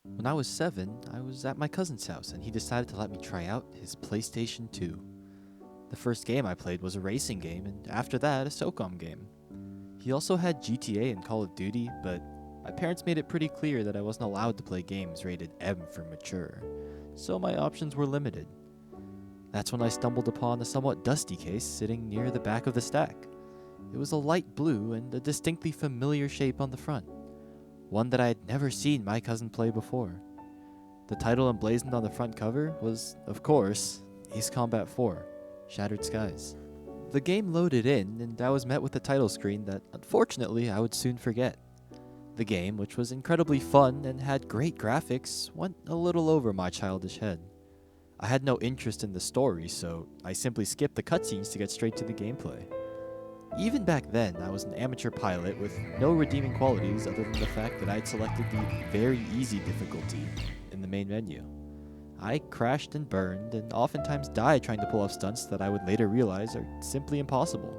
When I was 7, I was at my cousin's house and he decided to let me try out his PlayStation 2. The first game I played was a racing game, and after that, a SOCOM game. He also had GTA and Call of Duty, but my parents made it pretty clear that I wasn't allowed to play games rated M for mature, so my options were limited. That's when I stumbled upon a somewhat dusty case sitting near the back of the stack. It was a light blue and a distinctly familiar shape on the front, one that I had never seen my cousin play before. The title emblazoned on the front cover was, of course, Ace Combat 4: Shattered Skies. The game loaded in, and I was met with a title screen that, unfortunately, I would soon forget. The game, which was incredibly fun and had great graphics, went a little over my childish head. I had no interest in the story, so I simply skipped the cutscenes to get straight to the gameplay. Even back then, I was an amateur pilot with no redeeming qualities other than the fact that I had selected the very easy difficulty in the main menu. I crashed and burned, and oftentimes died trying to pull off stunts that I would later realize are simply impossible.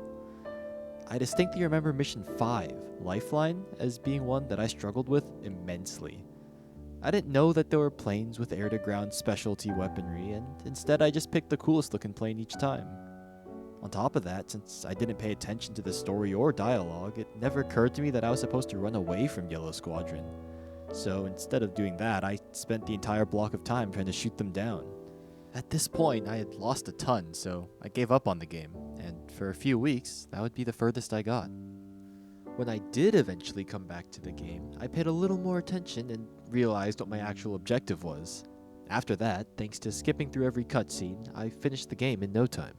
I distinctly remember Mission 5, Lifeline, as being one that I struggled with immensely. I didn't know that there were planes with air-to-ground specialty weaponry, and instead I just picked the coolest looking plane each time. On top of that, since I didn't pay attention to the story or dialogue, it never occurred to me that I was supposed to run away from Yellow Squadron. So instead of doing that, I spent the entire block of time trying to shoot them down. At this point, I had lost a ton, so I gave up on the game, and for a few weeks, that would be the furthest I got. When I did eventually come back to the game, I paid a little more attention and realized what my actual objective was. After that, thanks to skipping through every cutscene, I finished the game in no time.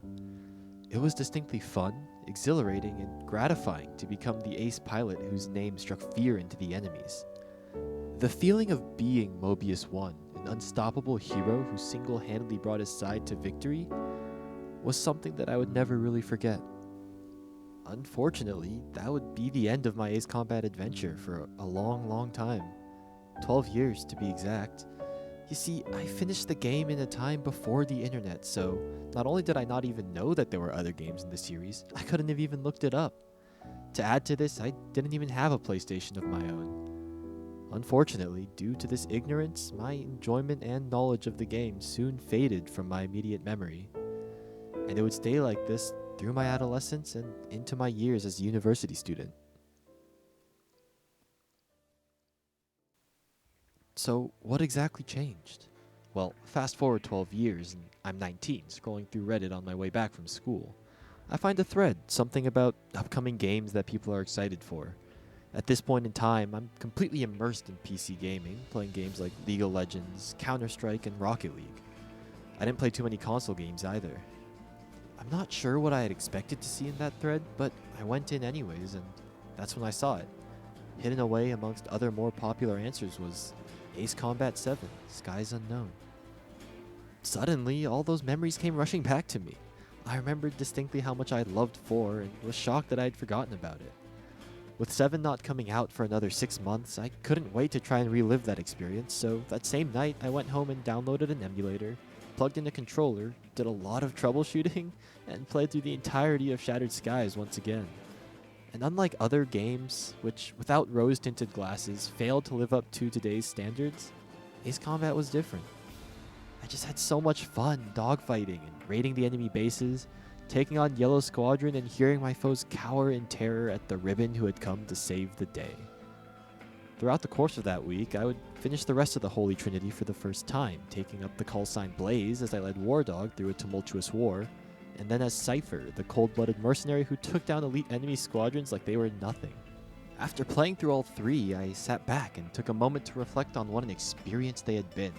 It was distinctly fun, exhilarating, and gratifying to become the ace pilot whose name struck fear into the enemies. The feeling of being Mobius 1, an unstoppable hero who single-handedly brought his side to victory, was something that I would never really forget. Unfortunately, that would be the end of my Ace Combat adventure for a long, long time. 12 years to be exact. You see, I finished the game in a time before the internet, so not only did I not even know that there were other games in the series, I couldn't have even looked it up. To add to this, I didn't even have a PlayStation of my own. Unfortunately, due to this ignorance, my enjoyment and knowledge of the game soon faded from my immediate memory. And it would stay like this through my adolescence and into my years as a university student. So, what exactly changed? Well, fast forward 12 years, and I'm 19, scrolling through Reddit on my way back from school. I find a thread, something about upcoming games that people are excited for. At this point in time, I'm completely immersed in PC gaming, playing games like League of Legends, Counter-Strike, and Rocket League. I didn't play too many console games either. I'm not sure what I had expected to see in that thread, but I went in anyways, and that's when I saw it. Hidden away amongst other more popular answers was Ace Combat 7: Skies Unknown. Suddenly, all those memories came rushing back to me. I remembered distinctly how much I loved 4 and was shocked that I had forgotten about it. With 7 not coming out for another 6 months, I couldn't wait to try and relive that experience, so that same night I went home and downloaded an emulator, plugged in a controller, did a lot of troubleshooting, and played through the entirety of Shattered Skies once again. And unlike other games, which without rose-tinted glasses failed to live up to today's standards, Ace Combat was different. I just had so much fun dogfighting and raiding the enemy bases, taking on Yellow Squadron and hearing my foes cower in terror at the ribbon who had come to save the day. Throughout the course of that week, I would finish the rest of the Holy Trinity for the first time, taking up the callsign Blaze as I led War Dog through a tumultuous war, and then as Cypher, the cold-blooded mercenary who took down elite enemy squadrons like they were nothing. After playing through all 3, I sat back and took a moment to reflect on what an experience they had been.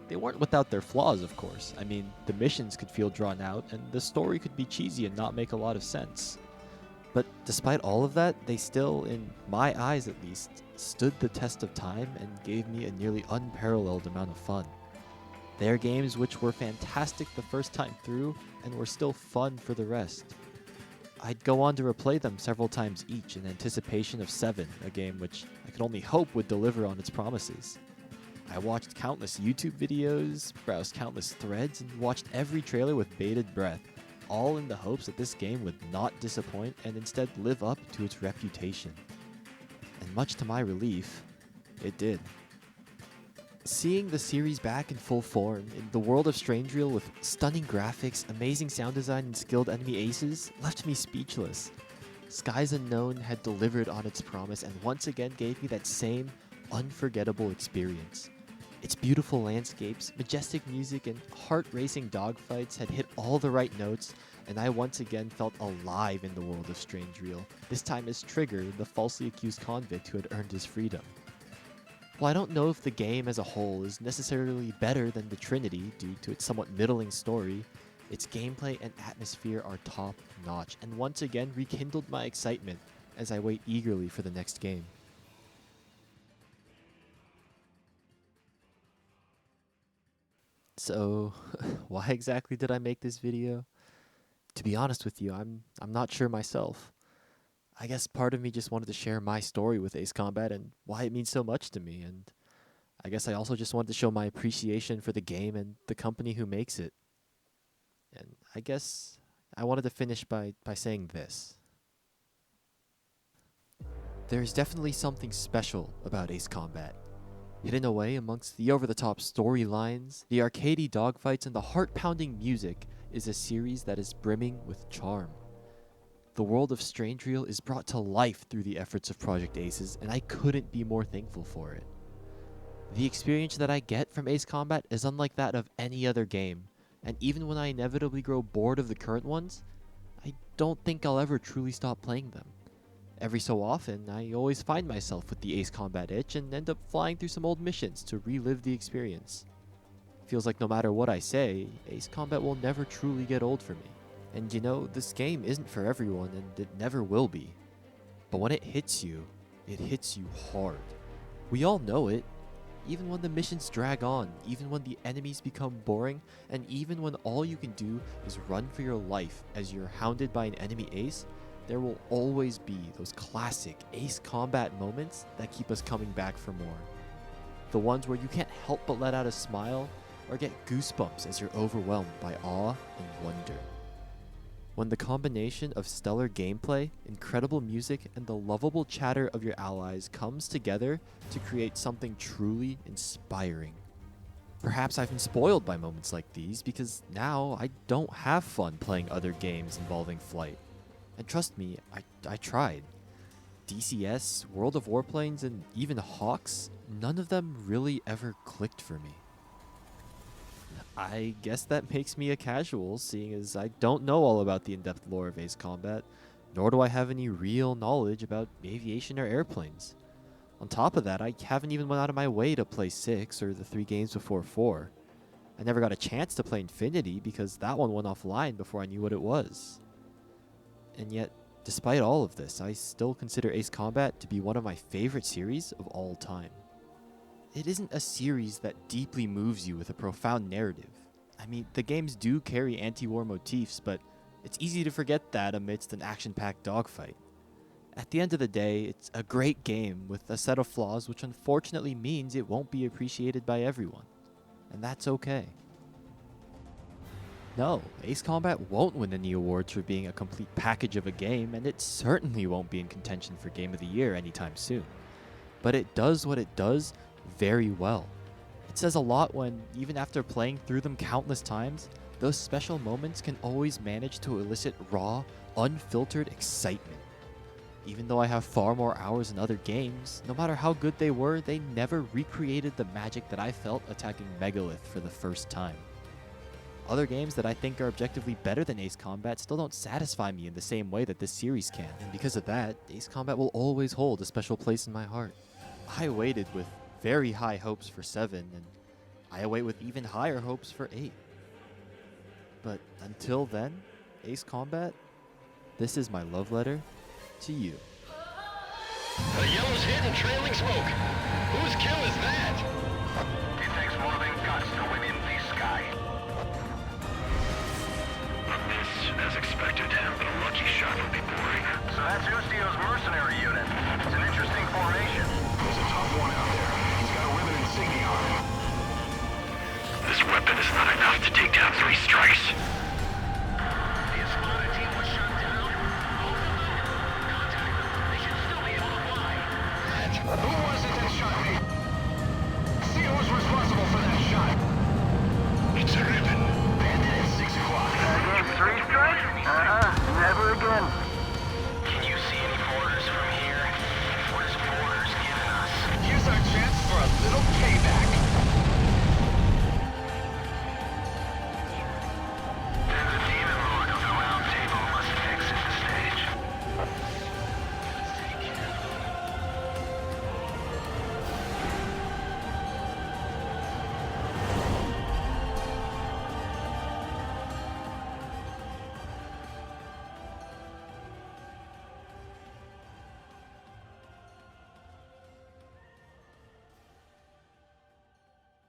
They weren't without their flaws, of course. I mean, the missions could feel drawn out, and the story could be cheesy and not make a lot of sense. But despite all of that, they still, in my eyes at least, stood the test of time and gave me a nearly unparalleled amount of fun. They are games which were fantastic the first time through, and were still fun for the rest. I'd go on to replay them several times each in anticipation of 7, a game which I could only hope would deliver on its promises. I watched countless YouTube videos, browsed countless threads, and watched every trailer with bated breath, all in the hopes that this game would not disappoint and instead live up to its reputation. And much to my relief, it did. Seeing the series back in full form, in the world of Strangereal with stunning graphics, amazing sound design, and skilled enemy aces, left me speechless. Skies Unknown had delivered on its promise and once again gave me that same unforgettable experience. Its beautiful landscapes, majestic music, and heart-racing dogfights had hit all the right notes, and I once again felt alive in the world of Strangereal, this time as Trigger, the falsely accused convict who had earned his freedom. While I don't know if the game as a whole is necessarily better than the Trinity due to its somewhat middling story, its gameplay and atmosphere are top-notch, and once again rekindled my excitement as I wait eagerly for the next game. So, why exactly did I make this video? To be honest with you, I'm not sure myself. I guess part of me just wanted to share my story with Ace Combat and why it means so much to me, and I guess I also just wanted to show my appreciation for the game and the company who makes it. And I guess I wanted to finish by saying this. There's definitely something special about Ace Combat. Hidden away amongst the over-the-top storylines, the arcadey dogfights, and the heart-pounding music is a series that is brimming with charm. The world of Strangereal is brought to life through the efforts of Project Aces, and I couldn't be more thankful for it. The experience that I get from Ace Combat is unlike that of any other game, and even when I inevitably grow bored of the current ones, I don't think I'll ever truly stop playing them. Every so often, I always find myself with the Ace Combat itch and end up flying through some old missions to relive the experience. Feels like no matter what I say, Ace Combat will never truly get old for me. And you know, this game isn't for everyone, and it never will be. But when it hits you hard. We all know it. Even when the missions drag on, even when the enemies become boring, and even when all you can do is run for your life as you're hounded by an enemy ace, there will always be those classic Ace Combat moments that keep us coming back for more. The ones where you can't help but let out a smile or get goosebumps as you're overwhelmed by awe and wonder. When the combination of stellar gameplay, incredible music, and the lovable chatter of your allies comes together to create something truly inspiring. Perhaps I've been spoiled by moments like these because now I don't have fun playing other games involving flight. And trust me, I tried. DCS, World of Warplanes, and even Hawks, none of them really ever clicked for me. I guess that makes me a casual, seeing as I don't know all about the in-depth lore of Ace Combat, nor do I have any real knowledge about aviation or airplanes. On top of that, I haven't even went out of my way to play 6 or the 3 games before 4. I never got a chance to play Infinity because that one went offline before I knew what it was. And yet, despite all of this, I still consider Ace Combat to be one of my favorite series of all time. It isn't a series that deeply moves you with a profound narrative. I mean, the games do carry anti-war motifs, but it's easy to forget that amidst an action-packed dogfight. At the end of the day, it's a great game with a set of flaws which unfortunately means it won't be appreciated by everyone. And that's okay. No, Ace Combat won't win any awards for being a complete package of a game, and it certainly won't be in contention for Game of the Year anytime soon. But it does what it does very well. It says a lot when, even after playing through them countless times, those special moments can always manage to elicit raw, unfiltered excitement. Even though I have far more hours in other games, no matter how good they were, they never recreated the magic that I felt attacking Megalith for the first time. Other games that I think are objectively better than Ace Combat still don't satisfy me in the same way that this series can, and because of that, Ace Combat will always hold a special place in my heart. I waited with very high hopes for 7, and I await with even higher hopes for 8. But until then, Ace Combat, this is my love letter to you. A yellow's hit and trailing smoke. Whose kill is that? It takes more than guts to win in the sky. A miss, as expected, but a lucky shot would be boring. So that's Ustio's mercenary unit. It's an interesting formation. There's a tough one out there. He's got a ribbon insignia on him. This weapon is not enough to take down 3 strikes. The Espada team was shut down. Contact. They should still be able to fly. Who was it that shot me? See who's responsible. got it. It's a ribbon. Bandit at 6 o'clock. Again, 3 strikes? Never again. Can you see any borders from here? What is borders giving us? Here's our chance for a little payback.